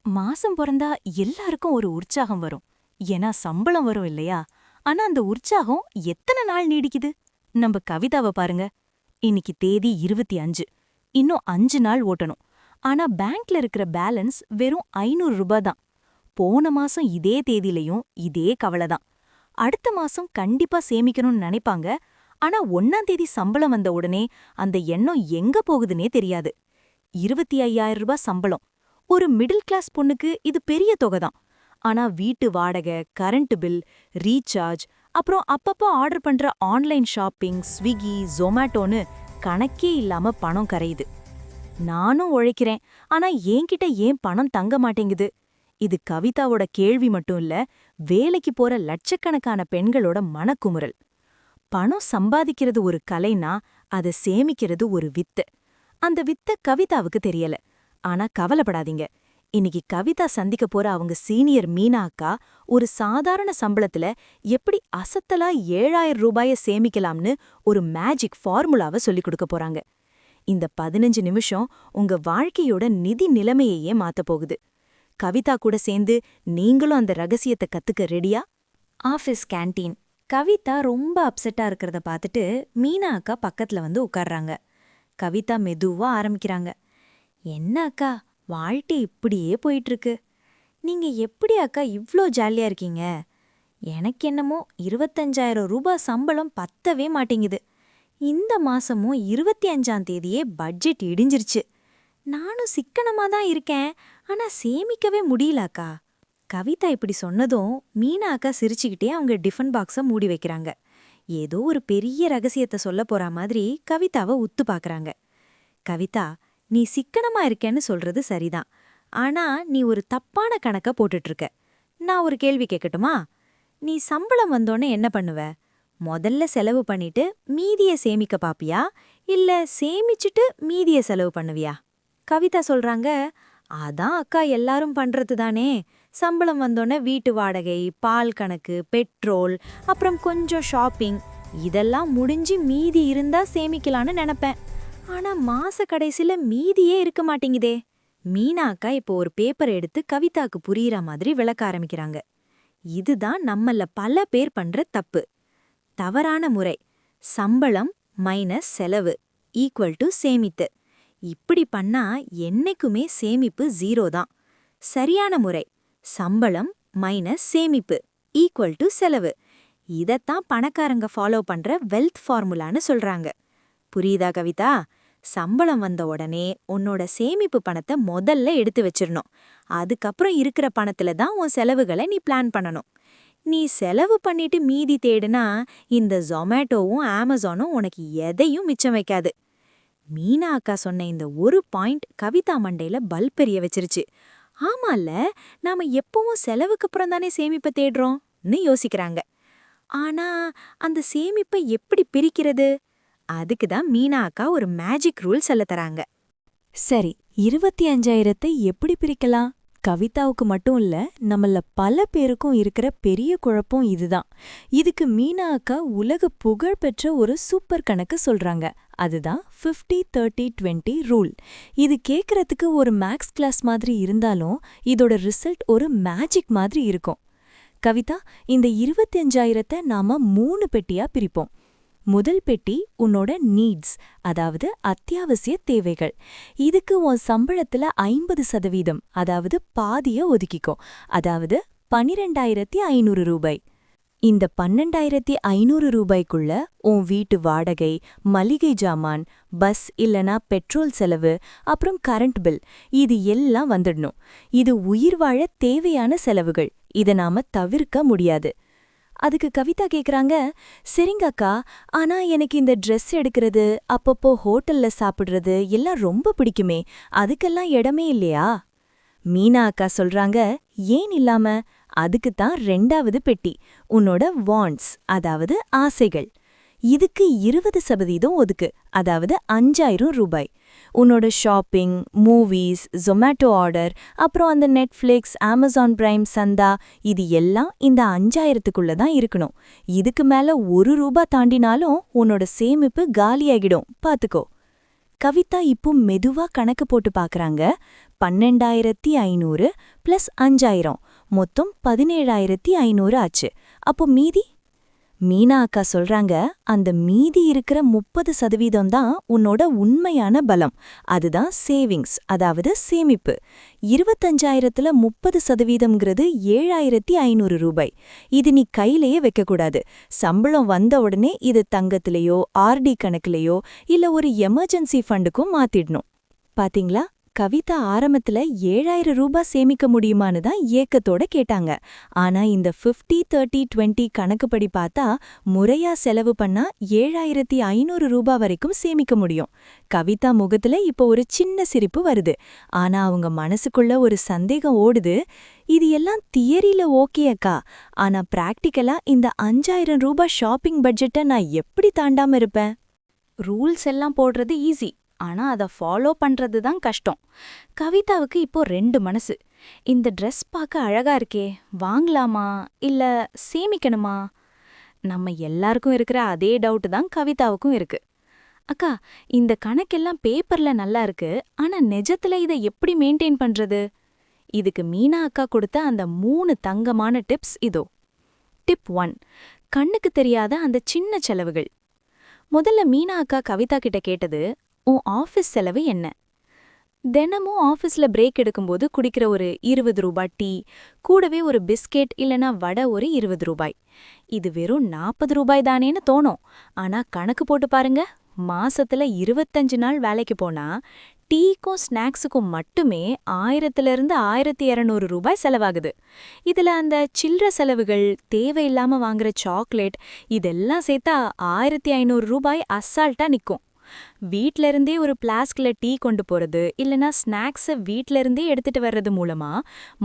மாசம் பொறந்தா எல்லாருக்கும் ஒரு உற்சாகம் வரும். ஏன்னா சம்பளம் வரும் இல்லையா? ஆனா அந்த உற்சாகம் எத்தனை நாள் நீடிக்குது? நம்ம கவிதாவ பாருங்க. இன்னைக்கு தேதி 25. இன்னும் 5 நாள் ஓட்டணும். ஆனா பேங்க்ல இருக்கிற பேலன்ஸ் வெறும் 500 ரூபாய் தான். போன மாசம் இதே தேதியிலயும் இதே கவலை தான். அடுத்த மாசம் கண்டிப்பா சேமிக்கணும்னு நினைப்பாங்க. ஆனா 1ஆம் தேதி சம்பளம் வந்த உடனே அந்த எண்ணம் எங்க போகுதுன்னே தெரியாது. 25,000 ரூபாய் சம்பளம். ஒரு மிடில் கிளாஸ் பொண்ணுக்கு இது பெரிய தொகை தான். ஆனா வீட்டு வாடகை, கரண்ட் பில், ரீசார்ஜ், அப்புறம் அப்பப்போ ஆர்டர் பண்ற ஆன்லைன் ஷாப்பிங், ஸ்விக்கி, ஜொமேட்டோன்னு கணக்கே இல்லாம பணம் கரையுது. நானும் உழைக்கிறேன், ஆனா என்கிட்ட ஏன் பணம் தங்க மாட்டேங்குது? இது கவிதாவோட கேள்வி மட்டும் இல்ல, வேலைக்கு போற லட்சக்கணக்கான பெண்களோட மனக்குமுறல். பணம் சம்பாதிக்கிறது ஒரு கலைனா, அதை சேமிக்கிறது ஒரு வித்து. அந்த வித்த கவிதாவுக்கு தெரியல. ஆனா கவலைப்படாதீங்க. இன்னைக்கு கவிதா சந்திக்க போற அவங்க சீனியர் மீனா அக்கா ஒரு சாதாரண சம்பளத்துல எப்படி அசத்தலா 7,000 ரூபாய சேமிக்கலாம்னு ஒரு மேஜிக் ஃபார்முலாவை சொல்லிக் கொடுக்க போறாங்க. இந்த 15 நிமிஷம் உங்க வாழ்க்கையோட நிதி நிலைமையையே மாத்தப் போகுது. கவிதா கூட சேர்ந்து நீங்களும் அந்த ரகசியத்தை கத்துக்க ரெடியா? Office canteen. கவிதா ரொம்ப அப்செட்டா இருக்கிறத பார்த்துட்டு மீனா அக்கா பக்கத்துல வந்து உட்கார்றாங்க. கவிதா மெதுவா ஆரம்பிக்கிறாங்க. என்ன அக்கா, வாழ்க்கை இப்படியே போயிட்டு இருக்கு. நீங்க எப்படி அக்கா இவ்ளோ ஜாலியா இருக்கீங்க? எனக்கு என்னமோ 25,000 ரூபாய் சம்பளம் பத்தவே மாட்டேங்குது. இந்த மாசமும் 25ஆம் தேதியே பட்ஜெட் இடிஞ்சிருச்சு. நானும் சிக்கனமா தான் இருக்கேன், ஆனா சேமிக்கவே முடியல அக்கா. கவிதா இப்படி சொன்னதும் மீனா அக்கா சிரிச்சுக்கிட்டே அவங்க டிஃபன் பாக்ஸ மூடி வைக்கிறாங்க. ஏதோ ஒரு பெரிய ரகசியத்தை சொல்ல போற மாதிரி கவிதாவை உத்து பாக்குறாங்க. கவிதா, நீ சிக்கனமா இருக்கேன்னு சொல்றது சரிதான். ஆனா நீ ஒரு தப்பான கணக்க போட்டுட்டு இருக்க. நான் ஒரு கேள்வி கேட்கட்டுமா? நீ சம்பளம் வந்தோன்னே என்ன பண்ணுவ? முதல்ல செலவு பண்ணிட்டு மீதிய சேமிக்க பாப்பியா, இல்ல சேமிச்சுட்டு மீதிய செலவு பண்ணுவியா? கவிதா சொல்றாங்க, அதான் அக்கா எல்லாரும் பண்றது தானே. சம்பளம் வந்தோன்னே வீட்டு வாடகை, பால் கணக்கு, பெட்ரோல், அப்புறம் கொஞ்சம் ஷாப்பிங், இதெல்லாம் முடிஞ்சு மீதி இருந்தா சேமிக்கலான்னு நினைப்பேன். ஆனா மாச கடைசில மீதியே இருக்க மாட்டேங்குதே. மீனா அக்கா இப்போ ஒரு பேப்பர் எடுத்து கவிதாக்கு புரியுற மாதிரி விளக்க ஆரம்பிக்கிறாங்க. இதுதான் நம்மள பல பேர் பண்ற தப்பு. தவறான முறை. சம்பளம் மைனஸ் செலவு ஈக்குவல் டு சேமித்து. இப்படி பண்ணா என்னைக்குமே சேமிப்பு 0 தான். சரியான முறை. சம்பளம் மைனஸ் சேமிப்பு ஈக்குவல் டு செலவு. இதத்தான் பணக்காரங்க ஃபாலோ பண்ற வெல்த் ஃபார்முலான்னு சொல்றாங்க. புரியுதா கவிதா? சம்பளம் வந்த உடனே உன்னோட சேமிப்பு பணத்தை முதல்ல எடுத்து வச்சிரணும். அதுக்கப்புறம் இருக்கிற பணத்துல தான் உன் செலவுகளை நீ பிளான் பண்ணணும். நீ செலவு பண்ணிட்டு மீதி தேடுனா இந்த ஜொமேட்டோவும் அமேசானும் உனக்கு எதையும் மிச்சம் வைக்காது. மீனா அக்கா சொன்ன இந்த ஒரு பாயிண்ட் கவிதா மண்டையில பல்ப் எரிய வச்சிருச்சு. ஆமால, நாம எப்பவும் செலவுக்கு அப்புறம் தானே சேமிப்பை தேடுறோம்னு யோசிக்கிறாங்க. ஆனா அந்த சேமிப்பை எப்படி பிரிக்கிறது? அதுக்கு தான் மீனா அக்கா ஒரு மேஜிக் ரூல் சொல்லத் தராங்க. சரி, 25,000 எப்படி பிரிக்கலாம்? கவிதாவுக்கு மட்டும் இல்ல, நம்மள பல பேருக்கும் இருக்கிற பெரிய குழப்பம் இதுதான். இதுக்கு மீனா அக்கா உலக புகழ் பெற்ற ஒரு சூப்பர் கணக்கு சொல்றாங்க. அதுதான் 50-30-20 ரூல். இது கேக்குறதுக்கு ஒரு மேக்ஸ் கிளாஸ் மாதிரி இருந்தாலும் இதோட ரிசல்ட் ஒரு மேஜிக் மாதிரி இருக்கும். கவிதா, இந்த 25,000 நாம 3 பெட்டியா பிரிப்போம். முதல் பெட்டி உன்னோட நீட்ஸ், அதாவது அத்தியாவசிய தேவைகள். இதுக்கு உன் சம்பளத்துல 50%, அதாவது பாதிய ஒதுக்கிக்கோ. அதாவது 12,500 ரூபாய். இந்த 12,500 ரூபாய்க்குள்ள உன் வீட்டு வாடகை, மளிகை ஜாமான், பஸ் இல்லனா பெட்ரோல் செலவு, அப்புறம் கரண்ட் பில், இது எல்லாம் வந்துடணும். இது உயிர் வாழ தேவையான செலவுகள். இதை நாம தவிர்க்க முடியாது. அதுக்கு கவிதா கேக்குறாங்க, சரிங்க அக்கா, ஆனா எனக்கு இந்த ட்ரெஸ் எடுக்கிறது, அப்பப்போ ஹோட்டல்ல சாப்பிடுறது எல்லாம் ரொம்ப பிடிக்குமே, அதுக்கெல்லாம் இடமே இல்லையா? மீனா அக்கா சொல்றாங்க, ஏன் இல்லாம, அதுக்குத்தான் 2வது பெட்டி, உன்னோட வாண்ட்ஸ், அதாவது ஆசைகள். இதுக்கு 20% ஒதுக்கு, அதாவது 5,000 ரூபாய். உன்னோட ஷாப்பிங், மூவிஸ், ஜொமேட்டோ ஆர்டர், அப்புறம் அந்த நெட்ஃப்ளிக்ஸ், அமேசான் பிரைம் சந்தா, இது எல்லாம் இந்த 5,000க்குள்ள தான் இருக்கணும். இதுக்கு மேல 1 ரூபா தாண்டினாலும் உன்னோட சேமிப்பு காலியாகிடும், பாத்துக்கோ. கவிதா இப்போ மெதுவா கணக்கு போட்டு பார்க்கறாங்க. 12,500 + 5,000 மொத்தம் 17,500 ஆச்சு. அப்போ மீதி? மீனா அக்கா சொல்றாங்க, அந்த மீதி இருக்கிற 30% தான் உன்னோட உண்மையான பலம். அதுதான் சேவிங்ஸ், அதாவது சேமிப்பு. 25,000ல 30%ங்கிறது 7,500 ரூபாய். இது நீ கையிலேயே வைக்கக்கூடாது. சம்பளம் வந்த உடனே இது தங்கத்திலேயோ ஆர்டி கணக்குலையோ இல்ல ஒரு எமர்ஜென்சி ஃபண்டுக்கும் மாத்திடணும். பாத்தீங்களா, கவிதா ஆரம்பத்துல 7,000 ரூபாய் சேமிக்க முடியுமான்னு தான் ஏக்கத்தோட கேட்டாங்க. ஆனா இந்த 50-30-20 கணக்குப்படி பார்த்தா முறையா செலவு பண்ணா 7,500 ரூபாய் வரைக்கும் சேமிக்க முடியும். கவிதா முகத்துல இப்போ ஒரு சின்ன சிரிப்பு வருது. ஆனா அவங்க மனசுக்குள்ள ஒரு சந்தேகம் ஓடுது. இது எல்லாம் தியரியில ஓகே அக்கா, ஆனா பிராக்டிக்கலா இந்த 5,000 ரூபாய் ஷாப்பிங் பட்ஜெட்டை நான் எப்படி தாண்டாம இருப்பேன்? ரூல்ஸ் எல்லாம் போடுறது ஈஸி, ஆனா அதை ஃபாலோ பண்றது தான் கஷ்டம். கவிதாவுக்கு இப்போ 2 மனசு. இந்த ட்ரெஸ் பார்க்க அழகா இருக்கே, வாங்கலாமா இல்ல சேமிக்கணுமா? நம்ம எல்லாருக்கும் இருக்கிற அதே டவுட் தான் கவிதாவுக்கும் இருக்கு. அக்கா, இந்த கணக்கெல்லாம் பேப்பர்ல நல்லா இருக்கு, ஆனா நிஜத்துல இதை எப்படி மெயின்டைன் பண்றது? இதுக்கு மீனா அக்கா கொடுத்த அந்த 3 தங்கமான டிப்ஸ் இதோ. டிப் 1, கண்ணுக்கு தெரியாத அந்த சின்ன செலவுகள். முதல்ல மீனா அக்கா கவிதா கிட்ட கேட்டது, உன் ஆஃபீஸ் செலவு என்ன? தினமும் ஆஃபீஸ்ல பிரேக் எடுக்கும்போது குடிக்கிற ஒரு 20 ரூபாய் டீ, கூடவே ஒரு பிஸ்கெட் இல்லனா வடை ஒரு 20 ரூபாய். இது வெறும் 40 ரூபாய் தானேன்னு தோணும். ஆனா கணக்கு போட்டு பாருங்க, மாசத்துல 25 நாள் வேலைக்கு போனா டீக்கும் ஸ்நாக்ஸுக்கும் மட்டுமே 1000லிருந்து 1,200 ரூபாய் செலவாகுது. இதுல அந்த சில்லற செலவுகள், தேவையில்லாம வாங்குற சாக்லேட், இதெல்லாம் சேர்த்தா 1,500 ரூபாய் அசால்ட்டா நிக்கும். வீட்ல இருந்தே ஒரு பிளாஸ்க்ல டீ கொண்டு போறது இல்லனா ஸ்நாக்ஸை வீட்ல இருந்தே எடுத்துட்டு வர்றது மூலமா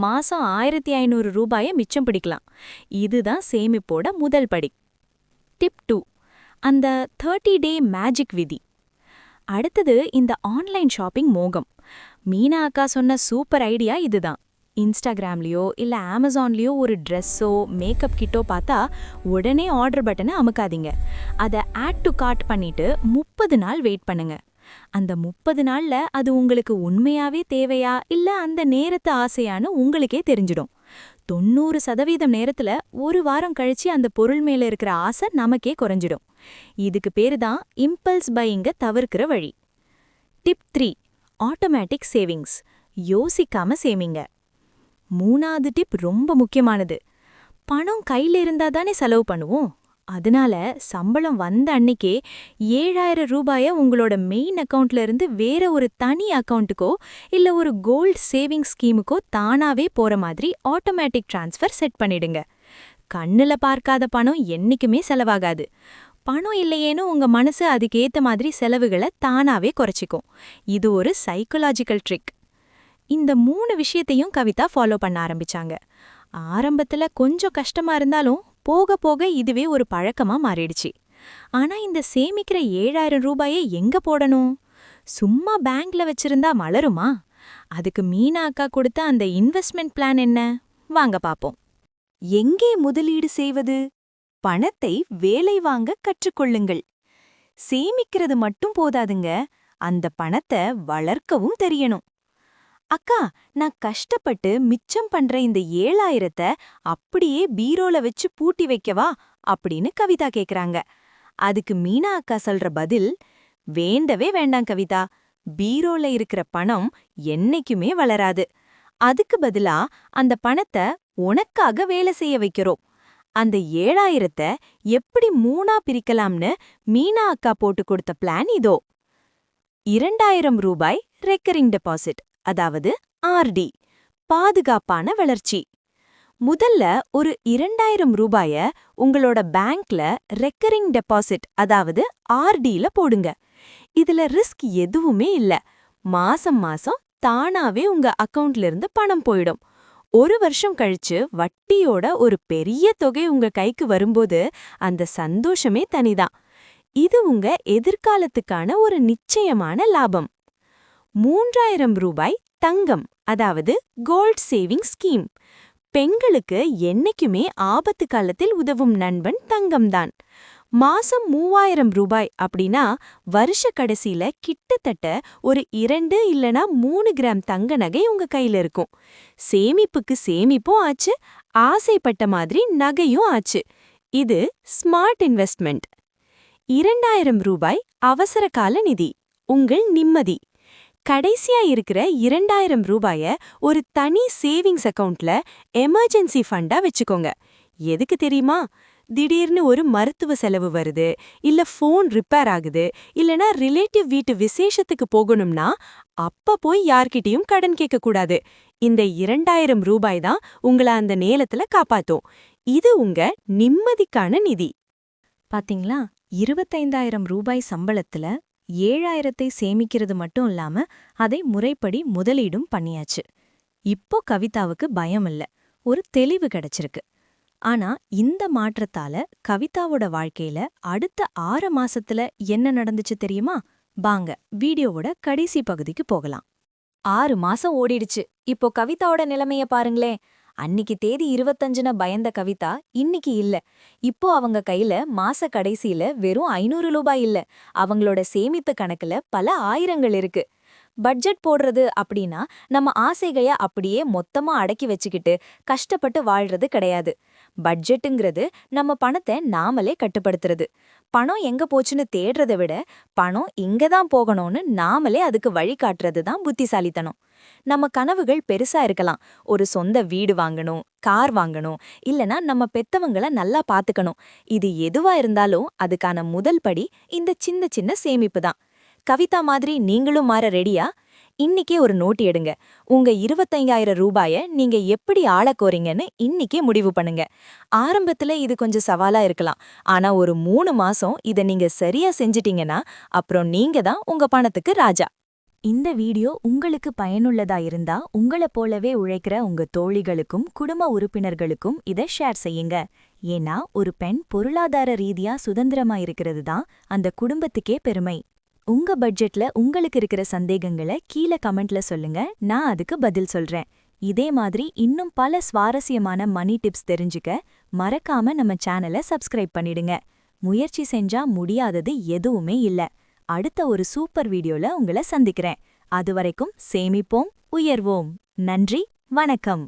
மாசம் 1,500 ரூபாயை மிச்சம் பிடிக்கலாம். இதுதான் சேமிப்போட முதல் படி. டிப் 2, அந்த 30 டே மேஜிக் விதி. அடுத்தது இந்த ஆன்லைன் ஷாப்பிங் மோகம். மீனா அக்கா சொன்ன சூப்பர் ஐடியா இதுதான். இன்ஸ்டாகிராம்லயோ இல்ல அமேசான்லயோ ஒரு ட்ரெஸ்ஸோ மேக்கப் கிட்டோ பார்த்தா உடனே ஆர்டர் பட்டனை அமுக்காதீங்க. அதை ஆட் டு கார்ட் பண்ணிட்டு 30 நாள் வெயிட் பண்ணுங்க. அந்த 30 நாள்ல அது உங்களுக்கு உண்மையாவே தேவையா இல்ல அந்த நேரத்து ஆசையான்னு உங்களுக்கே தெரிஞ்சிடும். 90% நேரத்துல ஒரு வாரம் கழிச்சு அந்த பொருள் மேல இருக்கிற ஆசை நமக்கே குறைஞ்சிடும். இதுக்கு பேரு தான் இம்பல்ஸ் பையிங்க தவிர்க்கிற வழி. Tip 3, automatic savings. யோசிக்காம சேமிங்க. 3வது டிப் ரொம்ப முக்கியமானது. பணம் கையில இருந்தா தானே செலவு பண்ணுவோம். அதனால சம்பளம் வந்த அன்னைக்கே 7,000 ரூபாய உங்களோட மெயின் அக்கவுண்ட்ல இருந்து வேற ஒரு தனி அக்கவுண்ட்டுக்கோ இல்ல ஒரு கோல்ட் சேவிங் ஸ்கீமுக்கோ தானாவே போற மாதிரி ஆட்டோமேட்டிக் டிரான்ஸ்ஃபர் செட் பண்ணிடுங்க. கண்ணுல பார்க்காத பணம் என்னைக்குமே செலவாகாது. பணம் இல்லையேன்னு உங்க மனசு அதுக்கேத்த மாதிரி செலவுகளை தானாவே குறைச்சிக்கும். இது ஒரு சைக்கலாஜிக்கல் ட்ரிக். இந்த 3 விஷயத்தையும் கவிதா ஃபாலோ பண்ண ஆரம்பிச்சாங்க. ஆரம்பத்துல கொஞ்சம் கஷ்டமா இருந்தாலும் போக போக இதுவே ஒரு பழக்கமா மாறிடுச்சு. ஆனா இந்த சேமிக்கிற 7,000 ரூபாயை எங்க போடணும்? சும்மா பேங்க்ல வச்சிருந்தா வளருமா? அதுக்கு மீனா அக்கா கொடுத்த அந்த இன்வெஸ்ட்மெண்ட் பிளான் என்ன? வாங்க பாப்போம். எங்கே முதலீடு செய்வது? பணத்தை வேலை வாங்க கற்றுக்கொள்ளுங்கள். சேமிக்கிறது மட்டும் போதாதுங்க, அந்த பணத்தை வளர்க்கவும் தெரியணும். அக்கா, நான் கஷ்டப்பட்டு மிச்சம் பண்ற இந்த 7,000த்தை அப்படியே பீரோல வச்சு பூட்டி வைக்கவா அப்படின்னு கவிதா கேக்குறாங்க. அதுக்கு மீனா அக்கா சொல்ற பதில், வேண்டவே வேண்டாம் கவிதா. பீரோல இருக்கிற பணம் என்னைக்குமே வளராது. அதுக்கு பதிலா அந்த பணத்தை உனக்காக வேலை செய்ய வைக்கிறோம். அந்த 7,000த்தை எப்படி 3ஆ பிரிக்கலாம்னு மீனா அக்கா போட்டு கொடுத்த பிளான் இதோ. 2,000 ரூபாய் ரெக்கரிங் டெபாசிட், அதாவது ஆர்டி, பாதுகாப்பான வளர்ச்சி. முதல்ல ஒரு 2,000 ரூபாய உங்களோட பேங்க்ல ரெக்கரிங் டெபாசிட், அதாவது ஆர்டில போடுங்க. இதுல ரிஸ்க் எதுவுமே இல்ல. மாசம் மாசம் தானாவே உங்க அக்கவுண்ட்ல இருந்து பணம் போயிடும். 1 வருஷம் கழிச்சு வட்டியோட ஒரு பெரிய தொகை உங்க கைக்கு வரும்போது அந்த சந்தோஷமே தனிதான். இது உங்க எதிர்காலத்துக்கான ஒரு நிச்சயமான லாபம். 3,000 ரூபாய் தங்கம், அதாவது கோல்ட் சேவிங் ஸ்கீம். பெண்களுக்கு என்னைக்குமே ஆபத்து காலத்தில் உதவும் நண்பன் தங்கம்தான். மாசம் 3000 ரூபாய் அப்படின்னா வருஷ கடைசியில கிட்டத்தட்ட ஒரு 2 இல்லனா 3 கிராம் தங்க நகை உங்க கையில இருக்கும். சேமிப்புக்கு சேமிப்பும் ஆச்சு, ஆசைப்பட்ட மாதிரி நகையும் ஆச்சு. இது ஸ்மார்ட் இன்வெஸ்ட்மெண்ட். 2000 ரூபாய் அவசர கால நிதி, உங்கள் நிம்மதி. கடைசியா இருக்கிற 2000 ரூபாய ஒரு தனி சேவிங்ஸ் அக்கவுண்ட்ல எமர்ஜென்சி ஃபண்டா வச்சுக்கோங்க. எதுக்கு தெரியுமா? திடீர்னு ஒரு மருத்துவ செலவு வருது, இல்ல ஃபோன் ரிப்பேர் ஆகுது, இல்லனா ரிலேட்டிவ் வீட்டு விசேஷத்துக்கு போகணும்னா அப்ப போய் யார்கிட்டயும் கடன் கேட்க கூடாது. இந்த 2000 ரூபாய் தான் உங்கள அந்த நேரத்துல காப்பாத்தும். இது உங்க நிம்மதிக்கான நிதி. பாத்தீங்களா, 25,000 ரூபாய் சம்பளத்துல 7,000 சேமிக்கிறது மட்டும் இல்லாம அதை முறைப்படி முதலீடும் பண்ணியாச்சு. இப்போ கவிதாவுக்கு பயம் இல்ல, ஒரு தெளிவு கிடைச்சிருக்கு. ஆனா இந்த மாற்றத்தால கவிதாவோட வாழ்க்கையில அடுத்த 6 மாசத்துல என்ன நடந்துச்சு தெரியுமா? வாங்க வீடியோவோட கடைசி பகுதிக்கு போகலாம். 6 மாசம் ஓடிடுச்சு. இப்போ கவிதாவோட நிலைமைய பாருங்களேன். அன்னிக்கு தேதி 25ன பயந்த கவிதா இன்னிக்கு இல்ல. இப்போ அவங்க கையில மாச கடைசியில வெறும் 500 ரூபாய் இல்ல, அவங்களோட சேமிப்பு கணக்குல பல ஆயிரங்கள் இருக்கு. பட்ஜெட் போடுறது அப்படின்னா நம்ம ஆசைகைய அப்படியே மொத்தமா அடக்கி வச்சுக்கிட்டு கஷ்டப்பட்டு வாழ்றது கிடையாது. பட்ஜெட்டுங்கிறது நம்ம பணத்தை நாமளே கட்டுப்படுத்துறது. பணம் எங்க போச்சுன்னு தேடுறதை விட பணம் இங்கதான் போகணும்னு நாமளே அதுக்கு வழிகாட்டுறது தான் புத்திசாலித்தனம். நம்ம கனவுகள் பெருசா இருக்கலாம். ஒரு சொந்த வீடு வாங்கணும், கார் வாங்கணும், இல்லனா நம்ம பெத்தவங்கள நல்லா பாத்துக்கணும். இது எதுவா இருந்தாலும் அதுக்கான முதல் படி இந்த சின்ன சின்ன சேமிப்பு தான். கவிதா மாதிரி நீங்களும் மாற ரெடியா? இன்னிக்கே ஒரு நோட்டு எடுங்க. உங்க 25,000 ரூபாய நீங்க எப்படி ஆளக்கோறீங்கன்னு இன்னிக்கே முடிவு பண்ணுங்க. ஆரம்பத்துல இது கொஞ்சம் சவாலா இருக்கலாம். ஆனா ஒரு 3 மாசம் இத நீங்க சரியா செஞ்சிட்டீங்கன்னா அப்புறம் நீங்க தான் உங்க பணத்துக்கு ராஜா. இந்த வீடியோ உங்களுக்கு பயனுள்ளதா இருந்தா உங்களைப் போலவே உழைக்கிற உங்க தோழிகளுக்கும் குடும்ப உறுப்பினர்களுக்கும் இதை ஷேர் செய்யுங்க. ஏன்னா ஒரு பெண் பொருளாதார ரீதியா சுதந்திரமா இருக்கிறது தான் அந்த குடும்பத்துக்கே பெருமை. உங்க பட்ஜெட்ல உங்களுக்கு இருக்கிற சந்தேகங்களை கீழே கமெண்ட்ல சொல்லுங்க, நான் அதுக்கு பதில் சொல்றேன். இதே மாதிரி இன்னும் பல சுவாரஸ்யமான மணி டிப்ஸ் தெரிஞ்சுக்க மறக்காம நம்ம சேனலை சப்ஸ்கிரைப் பண்ணிடுங்க. முயற்சி செஞ்சா முடியாதது எதுவுமே இல்ல. அடுத்த ஒரு சூப்பர் வீடியோல உங்களை சந்திக்கிறேன். அதுவரைக்கும் சேமிப்போம், உயர்வோம். நன்றி, வணக்கம்.